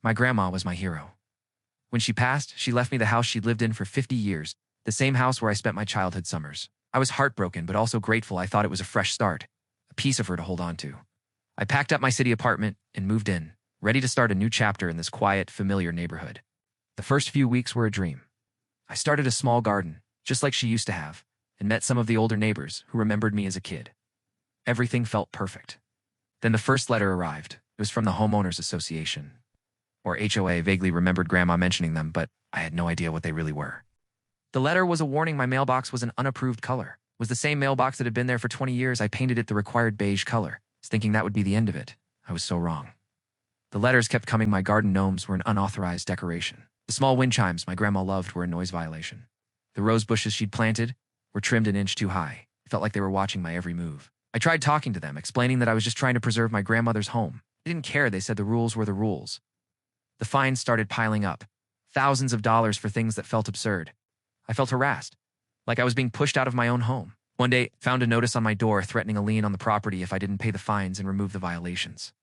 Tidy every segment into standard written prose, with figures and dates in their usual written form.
My grandma was my hero. When she passed, she left me the house she'd lived in for 50 years, the same house where I spent my childhood summers. I was heartbroken, but also grateful. I thought it was a fresh start, a piece of her to hold on to. I packed up my city apartment and moved in, ready to start a new chapter in this quiet, familiar neighborhood. The first few weeks were a dream. I started a small garden, just like she used to have, and met some of the older neighbors who remembered me as a kid. Everything felt perfect. Then the first letter arrived. It was from the Homeowners Association, or HOA. Vaguely remembered Grandma mentioning them, but I had no idea what they really were. The letter was a warning my mailbox was an unapproved color. It was the same mailbox that had been there for 20 years. I painted it the required beige color, thinking that would be the end of it. I was so wrong. The letters kept coming. My garden gnomes were an unauthorized decoration. The small wind chimes my grandma loved were a noise violation. The rose bushes she'd planted were trimmed an inch too high. It felt like they were watching my every move. I tried talking to them, explaining that I was just trying to preserve my grandmother's home. They didn't care. They said the rules were the rules. The fines started piling up. Thousands of dollars for things that felt absurd. I felt harassed, like I was being pushed out of my own home. One day, found a notice on my door threatening a lien on the property if I didn't pay the fines and remove the violations.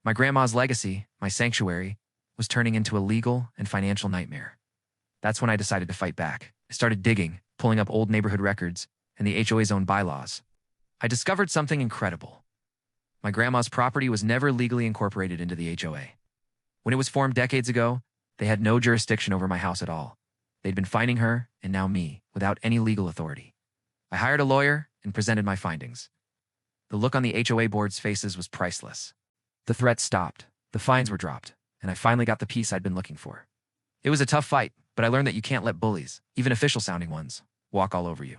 My grandma's legacy, my sanctuary, was turning into a legal and financial nightmare. That's when I decided to fight back. I started digging, pulling up old neighborhood records and the HOA's own bylaws. I discovered something incredible. My grandma's property was never legally incorporated into the HOA. When it was formed decades ago, they had no jurisdiction over my house at all. They'd been fining her, and now me, without any legal authority. I hired a lawyer and presented my findings. The look on the HOA board's faces was priceless. The threats stopped, the fines were dropped, and I finally got the peace I'd been looking for. It was a tough fight, but I learned that you can't let bullies, even official-sounding ones, walk all over you.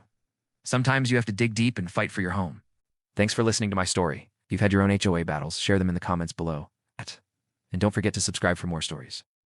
Sometimes you have to dig deep and fight for your home. Thanks for listening to my story. If you've had your own HOA battles, share them in the comments below. And don't forget to subscribe for more stories.